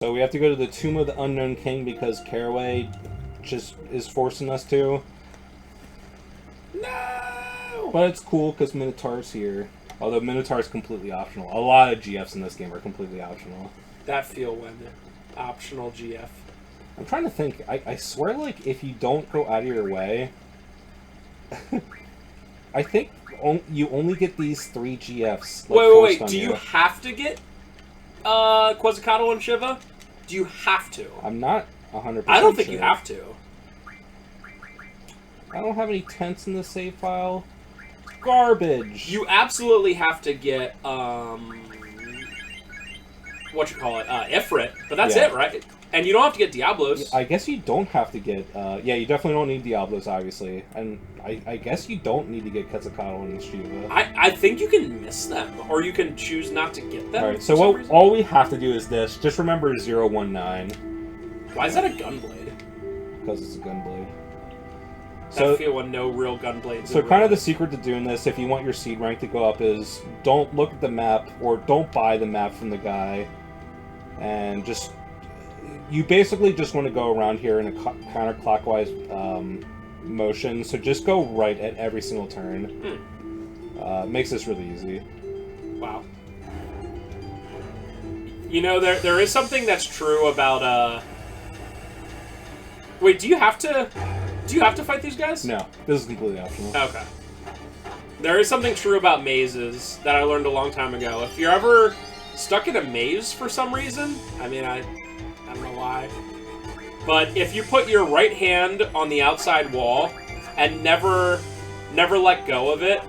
So we have to go to the Tomb of the Unknown King because Caraway just is forcing us to. No! But it's cool because Minotaur's here. Although Minotaur's completely optional. A lot of GFs in this game are completely optional. That feel when optional GF. I'm trying to think. I swear, like, if you don't go out of your way... I think you only get these 3 GFs. Like, wait. Do you have to get Quetzalcoatl and Shiva? Do you have to? I'm not 100% I don't think you have to. I don't have any tents in the save file. Garbage. You absolutely have to get, Ifrit, but that's it, right? And you don't have to get Diablos. I guess you don't have to get, yeah, you definitely don't need Diablos, obviously. And I guess you don't need to get Quetzalcoatl and Shiva. I think you can miss them, or you can choose not to get them. Alright, so all we have to do is this. Just remember 019. Why is that a gunblade? Because it's a gunblade. So, I feel with no real gunblades. So kind of the secret to doing this, if you want your seed rank to go up, is don't look at the map, or don't buy the map from the guy, and just... You basically just want to go around here in a counterclockwise motion, so just go right at every single turn. Makes this really easy. Wow. You know, there is something that's true about, Wait, do you have to fight these guys? No, this is completely optional. Okay. There is something true about mazes that I learned a long time ago. If you're ever stuck in a maze for some reason, I mean, I don't know why, but if you put your right hand on the outside wall and never let go of it,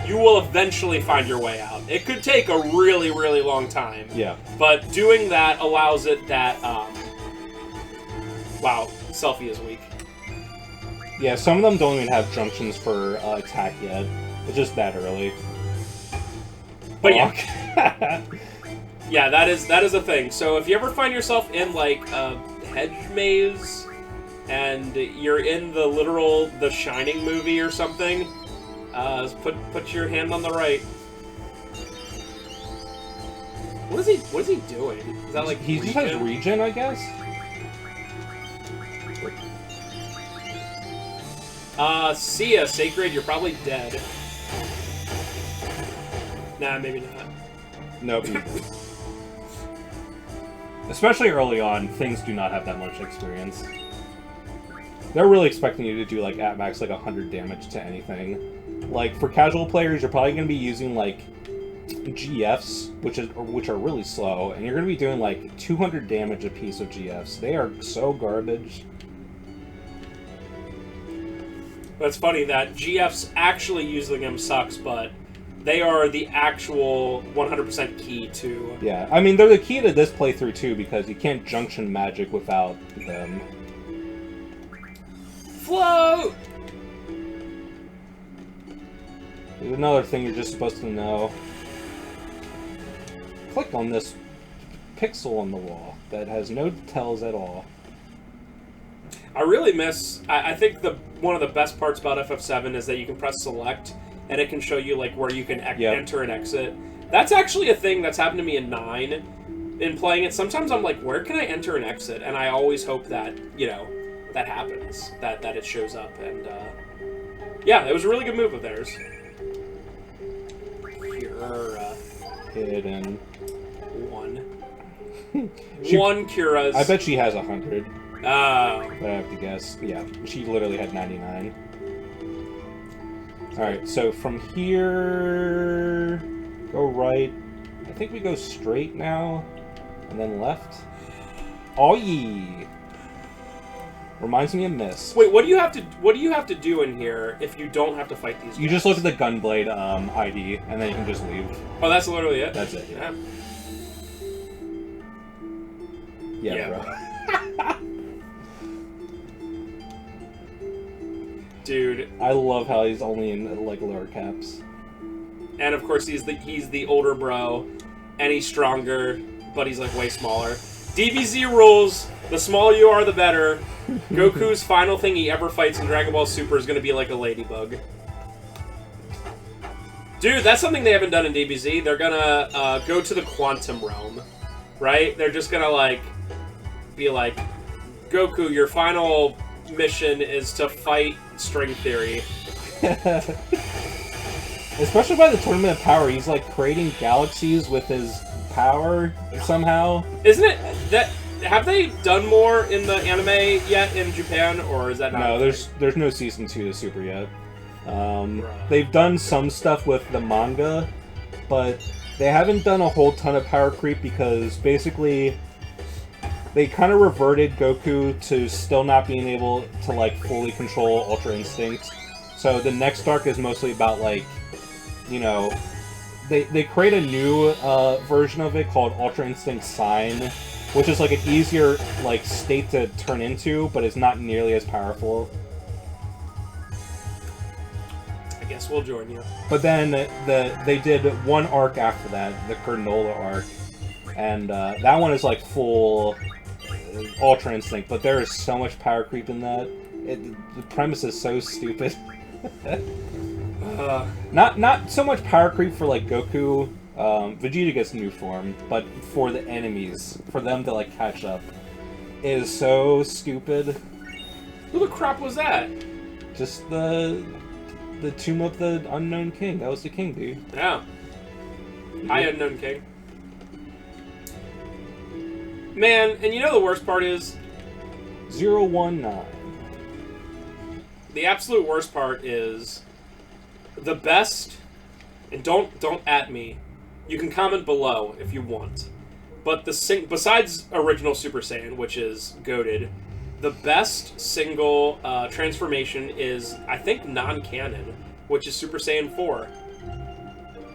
you will eventually find your way out. It could take a really, really long time. Yeah. But doing that allows it that, wow, selfie is weak. Yeah, some of them don't even have junctions for attack yet. It's just that early. But yeah. Yeah, that is a thing. So if you ever find yourself in, like, a hedge maze, and you're in the Shining movie or something, put your hand on the right. What is he doing? Is that, like, he just has regen, I guess? See ya, Sacred, you're probably dead. Nah, maybe not. Nope. Especially early on, things do not have that much experience. They're really expecting you to do, like, at max, like, 100 damage to anything. Like, for casual players, you're probably going to be using, like, GFs, which are really slow, and you're going to be doing, like, 200 damage a piece of GFs. They are so garbage. But it's funny that GFs actually using them sucks, but they are the actual 100% key to... Yeah, I mean, they're the key to this playthrough, too, because you can't junction magic without them. Float! There's another thing you're just supposed to know. Click on this pixel on the wall that has no details at all. I really miss... I think one of the best parts about FF7 is that you can press select, and it can show you, like, where you can enter and exit. That's actually a thing that's happened to me in 9. In playing it, sometimes I'm like, where can I enter and exit? And I always hope that, you know, that happens. That it shows up. And, yeah, it was a really good move of theirs. Cura. Hidden. One. One Cura's. I bet she has 100. Oh. But I have to guess. Yeah, she literally had 99. Alright, so from here... Go right. I think we go straight now. And then left. Oh yeah! Reminds me of Miss. Wait, what do you have to do in here if you don't have to fight these guys? You just look at the Gunblade ID, and then you can just leave. Oh, that's literally it? That's it, yeah. Yeah, bro. Dude. I love how he's only in, like, lower caps. And, of course, he's the older bro, and he's stronger, but he's, like, way smaller. DBZ rules! The smaller you are, the better. Goku's final thing he ever fights in Dragon Ball Super is going to be like a ladybug. Dude, that's something they haven't done in DBZ. They're gonna go to the quantum realm, right? They're just gonna, like, be like, Goku, your final mission is to fight String Theory. Especially by the Tournament of Power, he's like creating galaxies with his power somehow. Isn't it that? Have they done more in the anime yet in Japan, or is that not? No, there's no season 2 to Super yet. They've done some stuff with the manga, but they haven't done a whole ton of power creep because basically they kind of reverted Goku to still not being able to like fully control Ultra Instinct. So the next arc is mostly about like, you know, they create a new version of it called Ultra Instinct Sign, which is like an easier like state to turn into, but it's not nearly as powerful. I guess we'll join you. But then they did one arc after that, the Granola arc, and that one is like full Ultra Instinct, but there is so much power creep in that. The premise is so stupid. Not so much power creep for like Goku. Vegeta gets new form, but for the enemies, for them to like catch up, is so stupid. Who the crap was that? Just the Tomb of the Unknown King. That was the king, dude. Yeah. Hi, Unknown King. Man, and you know the worst part is? 019. The absolute worst part is the best, and don't at me. You can comment below if you want. But besides original Super Saiyan, which is goated, the best single transformation is, I think, non-canon, which is Super Saiyan 4.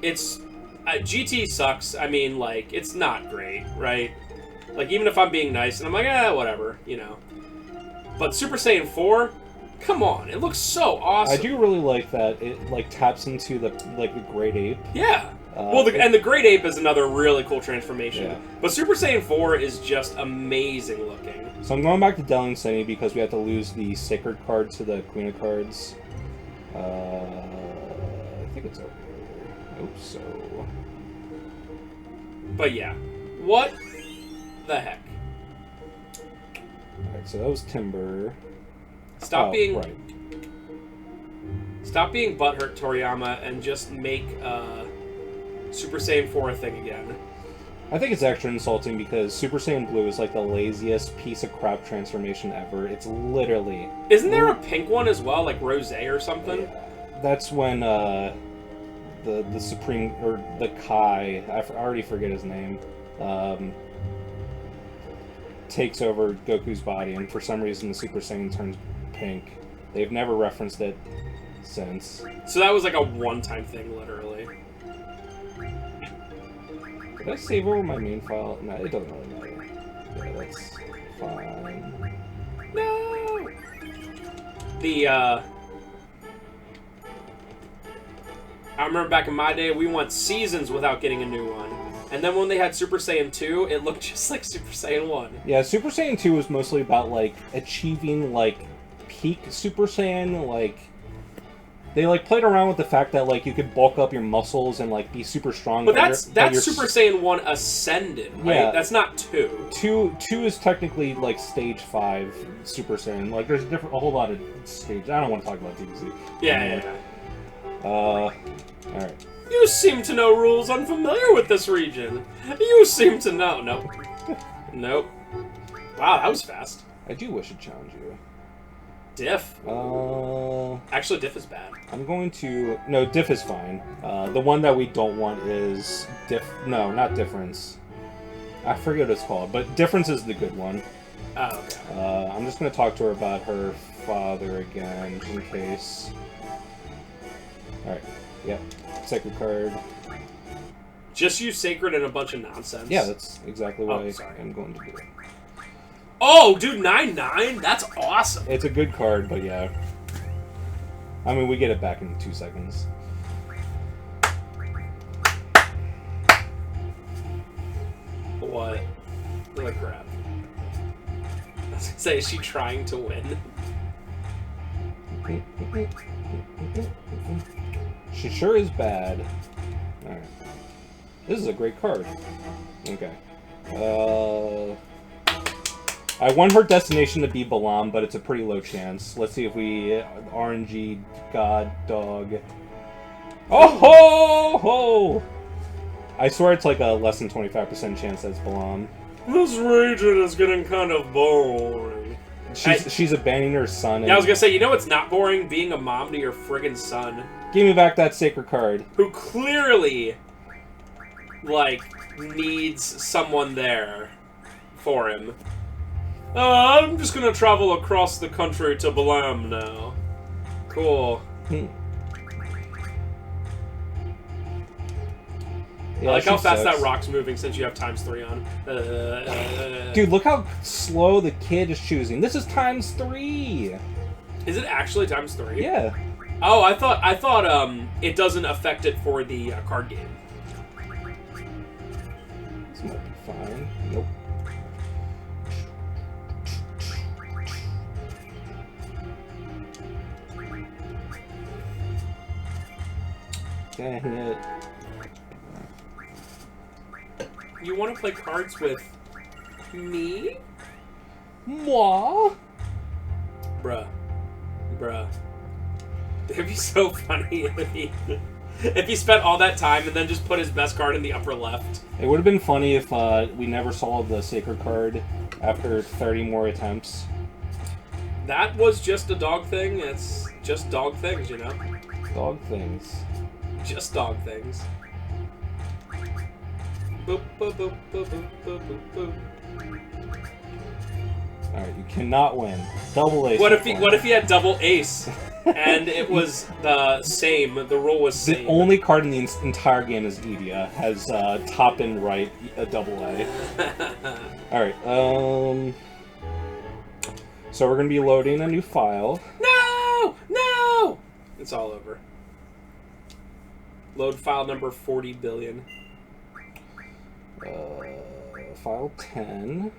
It's... GT sucks. I mean, like, it's not great, right? Like, even if I'm being nice, and I'm like, whatever, you know. But Super Saiyan 4, come on, it looks so awesome. I do really like that it, like, taps into the Great Ape. Yeah. Well, the Great Ape is another really cool transformation. Yeah. But Super Saiyan 4 is just amazing looking. So I'm going back to Delling City because we have to lose the Sacred card to the Queen of Cards. I think it's over here. I hope so. But yeah. What the heck? Alright, so that was Timber. Stop being... Right. Stop being butthurt, Toriyama, and just make Super Saiyan 4 a thing again. I think it's extra insulting because Super Saiyan Blue is like the laziest piece of crap transformation ever. It's literally... Isn't there a pink one as well, like Rosé or something? Yeah. That's when the Supreme, or the Kai, I already forget his name, takes over Goku's body, and for some reason the Super Saiyan turns pink. They've never referenced it since. So that was like a one-time thing, literally. Did I save over my main file? No, it doesn't really matter. Yeah, that's fine. No! I remember back in my day, we went seasons without getting a new one. And then when they had Super Saiyan 2, it looked just like Super Saiyan 1. Yeah, Super Saiyan 2 was mostly about, like, achieving, like, peak Super Saiyan, like... They, like, played around with the fact that, like, you could bulk up your muscles and, like, be super strong. But that's Super Saiyan 1 Ascended, right? Yeah. That's not 2. 2 is technically, like, Stage 5 Super Saiyan. Like, there's a whole lot of stages. I don't want to talk about DBZ. Yeah. Alright. You seem to know rules unfamiliar with this region. You seem to know. Nope. Nope. Wow, that was fast. I do wish to challenge you. Diff. Actually, Diff is bad. I'm going to... No, Diff is fine. The one that we don't want is Diff... No, not Difference. I forget what it's called, but Difference is the good one. Oh, okay. I'm just going to talk to her about her father again, in case... Alright. Yep. Sacred card. Just use Sacred and a bunch of nonsense. Yeah, that's exactly what I'm going to do. Oh, dude, 9/9? That's awesome. It's a good card, but yeah. I mean, we get it back in 2 seconds. What? Holy crap. I was gonna say, is she trying to win? She sure is bad. Alright. This is a great card. Okay. I want her destination to be Balam, but it's a pretty low chance. Let's see if we... RNG God Dog... Oh ho ho! I swear it's like a less than 25% chance that's Balam. This region is getting kind of boring. She's abandoning her son. Yeah, I was gonna say, you know it's not boring? Being a mom to your friggin' son. Give me back that sacred card. Who clearly, like, needs someone there for him. I'm just gonna travel across the country to Balam now. Cool. Yeah, I like how fast sucks. that rock's moving since you have ×3 on. Dude, look how slow the kid is choosing. This is ×3. Is it actually ×3? Yeah. Oh, I thought it doesn't affect it for the card game. This might be fine. Nope. Dang it. You want to play cards with me? Moi? Bruh. It'd be so funny if he spent all that time and then just put his best card in the upper left. It would have been funny if we never saw the sacred card after 30 more attempts. That was just a dog thing. It's just dog things, you know? Dog things. Just dog things. Boop, boop, boop, boop, boop, boop, boop, boop. Alright, you cannot win. Double ace. What if he had double ace? And it was the same. The rule was same. The only card in the entire game is Edea. Has top and right a double A. Alright, so we're going to be loading a new file. No! No! It's all over. Load file number 40 billion. File 10.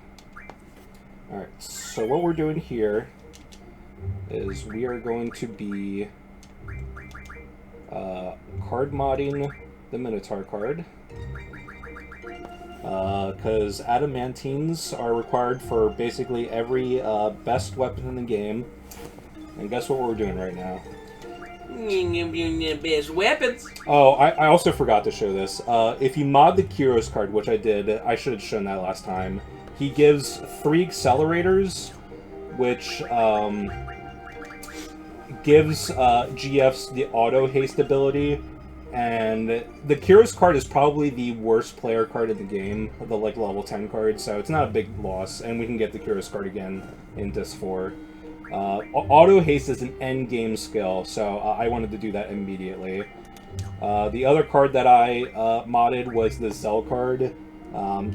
Alright, so what we're doing here is we are going to be card modding the Minotaur card. Because adamantines are required for basically every best weapon in the game. And guess what we're doing right now? Best weapons. Oh, I also forgot to show this. If you mod the Kyros card, which I did, I should have shown that last time. He gives 3 accelerators, which gives GFs the auto haste ability. And the Kyros card is probably the worst player card in the game, the like level 10 card, so it's not a big loss. And we can get the Kyros card again in Disc 4. Auto haste is an end game skill, so I wanted to do that immediately. The other card that I modded was the Zell card.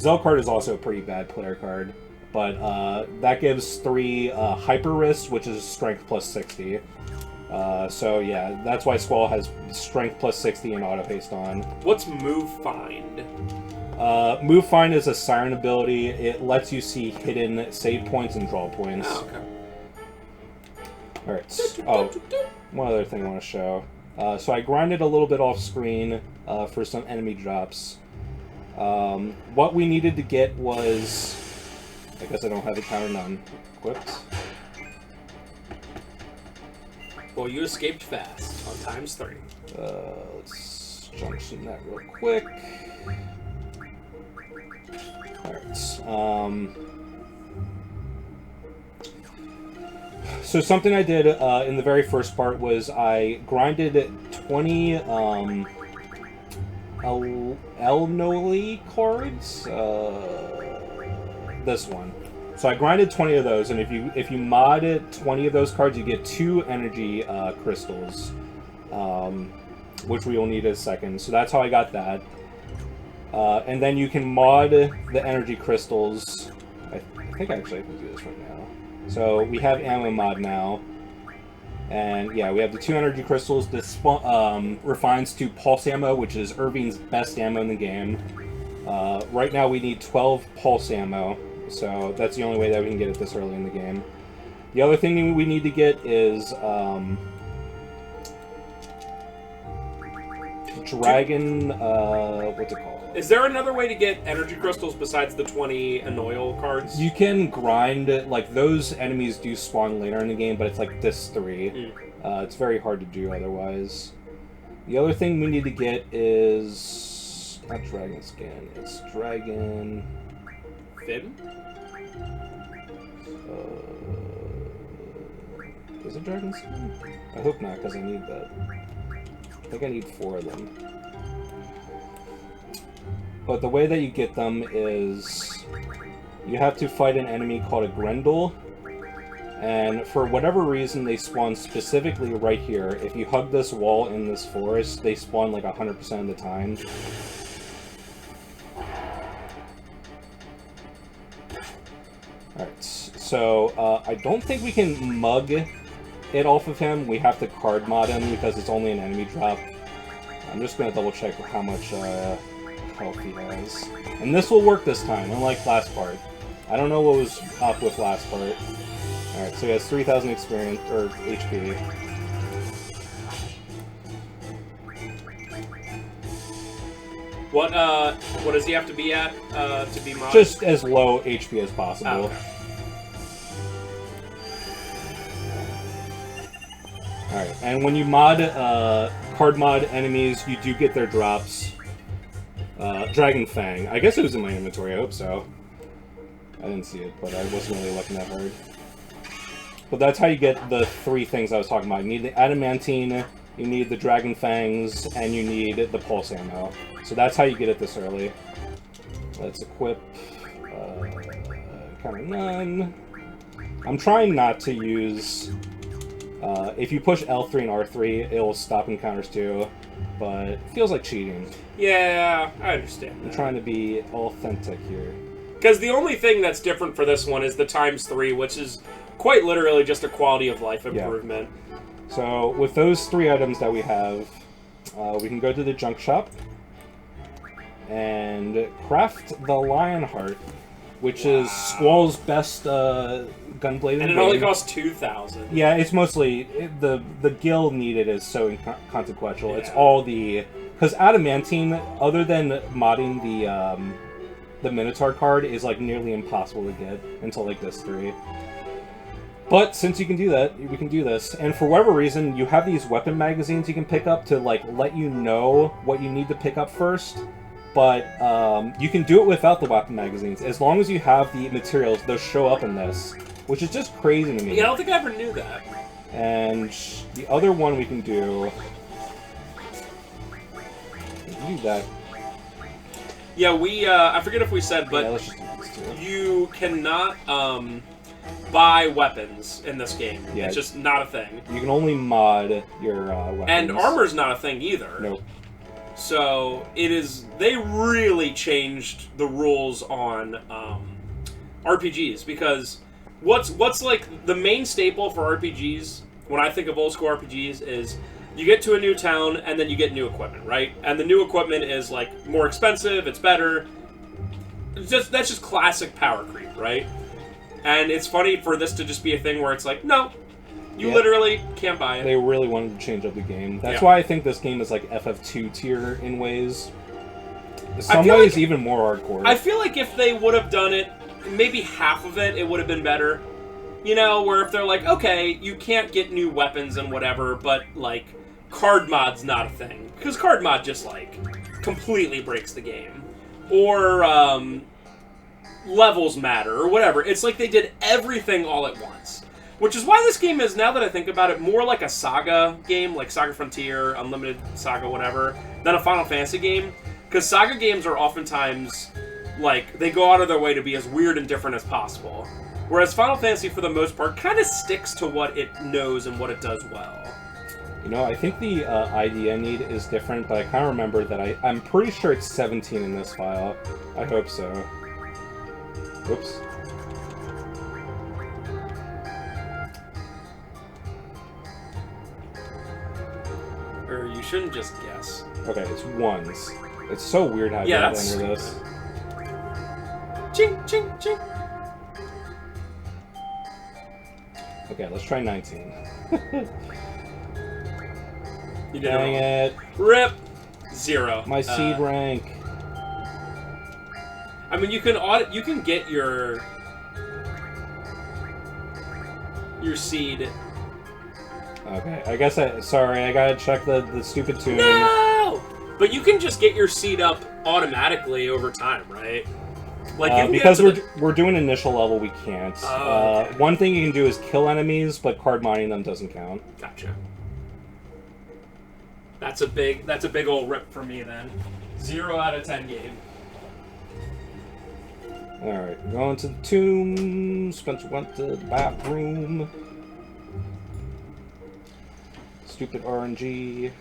Zell card is also a pretty bad player card, but that gives 3 hyper wrist, which is strength plus 60. So yeah, that's why Squall has strength plus 60 and auto haste on. What's Move Find? Move Find is a siren ability. It lets you see hidden save points and draw points. Oh, okay. Alright, oh, one other thing I want to show. So I grinded a little bit off screen for some enemy drops. What we needed to get was... I guess I don't have the counter none equipped. Well, you escaped fast on ×3. Let's junction that real quick. Alright, so something I did in the very first part was I grinded 20 Elnoli cards. This one. So I grinded 20 of those, and if you mod it 20 of those cards, you get 2 energy crystals, which we will need in a second. So that's how I got that. And then you can mod the energy crystals. I think actually I can do this right now. So we have ammo mod now, and yeah, we have the 2 energy crystals. This refines to pulse ammo, which is Irving's best ammo in the game. Right now we need 12 pulse ammo. So that's the only way that we can get it this early in the game. The other thing we need dragon, what's it called? Is there another way to get energy crystals besides the 20 Annoyal cards? You can grind, like, those enemies do spawn later in the game, but it's like this 3. It's very hard to do otherwise. The other thing we need to get is... not dragon skin, it's dragon... Fin? Is it dragon skin? I hope not, because I need that. I think I need 4 of them. But the way that you get them is... you have to fight an enemy called a Grendel. And for whatever reason, they spawn specifically right here. If you hug this wall in this forest, they spawn like 100% of the time. Alright, so I don't think we can mug it off of him. We have to card mod him because it's only an enemy drop. I'm just going to double check how much health he has. And this will work this time, unlike last part. I don't know what was up with last part. Alright, so he has 3,000 experience, or HP. What does he have to be at to be modded? Just as low HP as possible. Oh, okay. Alright, and when you mod, card mod enemies, you do get their drops. Dragon Fang. I guess it was in my inventory, I hope so. I didn't see it, but I wasn't really looking that hard. But that's how you get the 3 things I was talking about. You need the Adamantine, you need the Dragon Fangs, and you need the Pulse Ammo. So that's how you get it this early. Let's equip... kind of none. I'm trying not to use... if you push L3 and R3, it'll stop encounters too, but it feels like cheating. Yeah, I understand that. I'm trying to be authentic here. Because the only thing that's different for this one is the ×3, which is quite literally just a quality of life improvement. Yeah. So with those 3 items that we have, we can go to the junk shop and craft the Lionheart, which is Squall's best gunblade. And it only costs 2,000. Yeah, it's mostly the gil needed is so inconsequential. Yeah. It's all the because Adamantine, other than modding the Minotaur card, is like nearly impossible to get until like this 3. But since you can do that, we can do this. And for whatever reason, you have these weapon magazines you can pick up to like let you know what you need to pick up first. But you can do it without the weapon magazines as long as you have the materials. They'll show up in this, which is just crazy to me. Yeah, I don't think I ever knew that. And the other one we can do that. Yeah, I forget if we said, but yeah, let's just do these 2. You cannot buy weapons in this game. Yeah. It's just not a thing. You can only mod your weapons. And armor's not a thing either. Nope. So it is. They really changed the rules on RPGs because what's like the main staple for RPGs when I think of old school RPGs is you get to a new town and then you get new equipment, right? And the new equipment is like more expensive, it's better. That's just classic power creep, right? And it's funny for this to just be a thing where it's like, no, you literally can't buy it. They really wanted to change up the game. That's Yeah. why I think this game is like FF2 tier in ways. In some ways, like, even more hardcore. I feel like if they would have done it, maybe half of it, it would have been better. You know, where if they're like, okay, you can't get new weapons and whatever, but like, card mod's not a thing. Because card mod just like, completely breaks the game. Or, levels matter, or whatever. It's like they did everything all at once. Which is why this game is, now that I think about it, more like a Saga game, like Saga Frontier, Unlimited Saga, whatever, than a Final Fantasy game. Because Saga games are oftentimes, like, they go out of their way to be as weird and different as possible. Whereas Final Fantasy, for the most part, kind of sticks to what it knows and what it does well. You know, I think the ID I need is different, but I kind of remember that I'm pretty sure it's 17 in this file. I hope so. Oops. Or you shouldn't just guess. Okay, it's 1s. It's so weird how you have to enter this. Ching, ching, ching. Okay, let's try 19. You did Dang it. it. Rip. 0. My seed rank. I mean, you can get your seed. Okay, I guess sorry, I gotta check the stupid tune. No! But you can just get your seed up automatically over time, right? Like you can because we're doing initial level, we can't. Okay. One thing you can do is kill enemies, but card mining them doesn't count. Gotcha. That's a big old rip for me then. 0 out of 10 game. Alright, going to the tomb. Spencer went to the bathroom. Stupid RNG.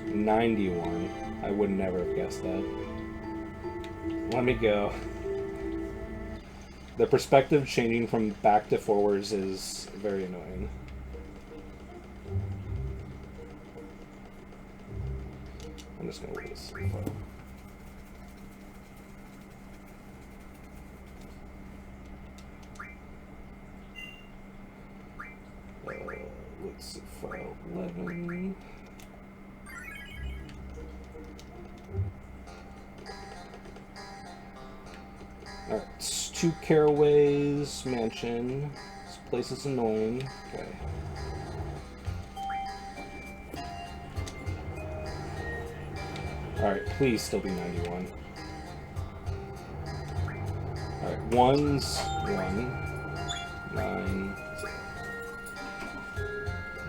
$91. I would never have guessed that. Let me go. The perspective changing from back to forwards is very annoying. I'm just gonna leave this photo. Let's see, file 11. Alright, it's 2 Caraway's mansion. This place is annoying. Okay. Alright, please still be 91. Alright, 1's 1. 9.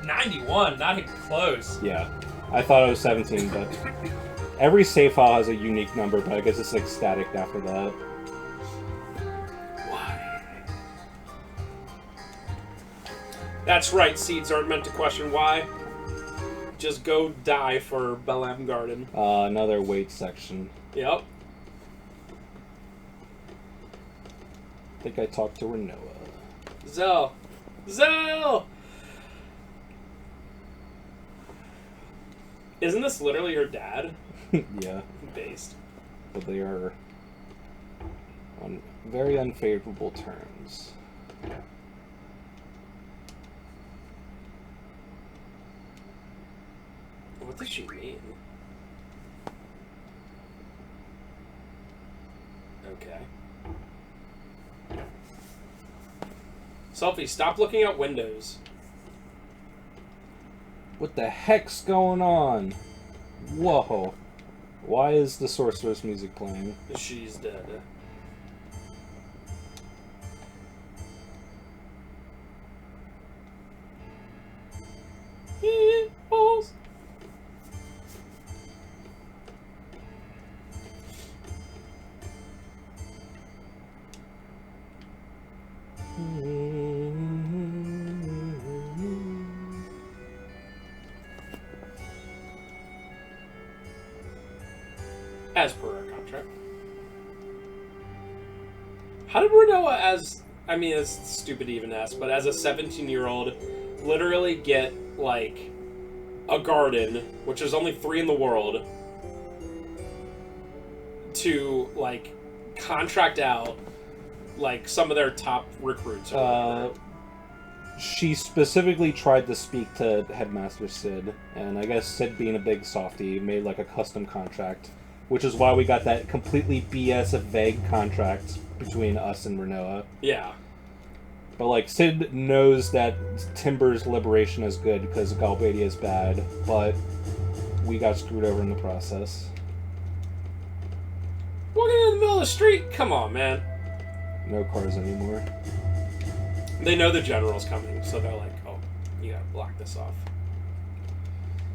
91, not even close. Yeah. I thought it was 17, but every save file has a unique number, but I guess it's like static after that. Why? That's right, seeds aren't meant to question why. Just go die for Belem Garden. Another weight section. Yep. I think I talked to Renoa. Zell! Zell! Isn't this literally your dad? Yeah. Based. But they are on very unfavorable terms. What does she mean? Okay. Selfie, stop looking out windows. What the heck's going on? Whoa. Why is the Sorceress music playing? She's dead. Balls. As per our contract. How did Renoa, I mean, it's stupid to even ask, but as a 17-year-old, literally get, like, a garden, which is only 3 in the world, to, like, contract out, like, some of their top recruits? She specifically tried to speak to Headmaster Sid, and I guess Sid, being a big softie, made, like, a custom contract, which is why we got that completely BS vague contract between us and Renoa. Yeah. But, like, Sid knows that Timber's liberation is good because Galbadia is bad, but we got screwed over in the process. Walking in the middle of the street? Come on, man. No cars anymore. They know the general's coming, so they're like, oh, you gotta block this off.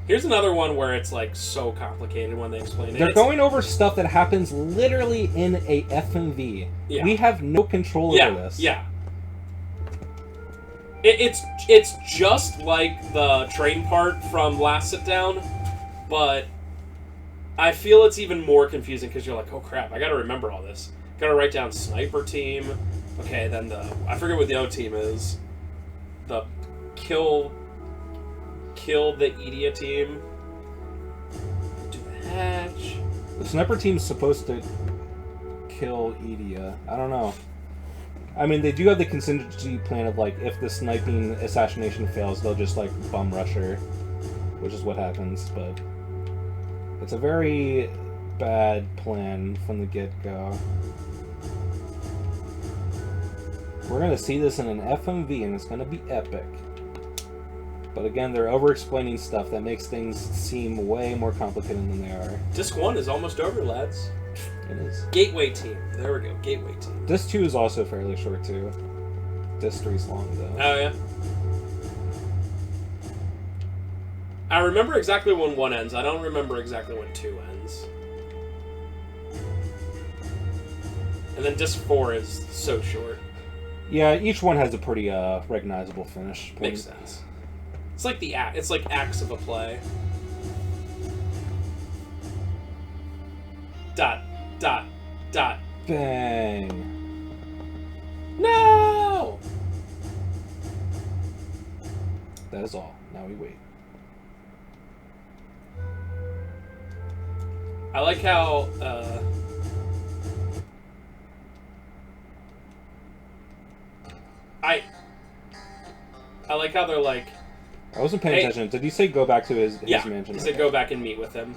Here's another one where it's, like, so complicated when they explain it. They're going over stuff that happens literally in a FMV. Yeah. We have no control over this. Yeah. It's just like the train part from Last Sit Down, but I feel it's even more confusing because you're like, oh crap, I gotta remember all this. Gotta write down sniper team. Okay, then I forget what the O team is. The kill the Edea team. Do the hatch. The sniper team's supposed to kill Edea. I don't know. I mean, they do have the contingency plan of, like, if the sniping assassination fails, they'll just, like, bum rush her, which is what happens, but it's a very bad plan from the get-go. We're going to see this in an FMV, and it's going to be epic. But again, they're over-explaining stuff that makes things seem way more complicated than they are. Disc 1 is almost over, lads. It is. Gateway team. There we go. Gateway team. Disc 2 is also fairly short, too. Disc 3 is long, though. Oh, yeah? I remember exactly when 1 ends. I don't remember exactly when 2 ends. And then Disc 4 is so short. Yeah, each one has a pretty recognizable finish point. Makes sense. It's like it's like acts of a play. Dot, dot, dot. Bang. No! That is all. Now we wait. I like how, I like how they're like... I wasn't paying attention. Did you say go back to his mansion? He said go back and meet with him.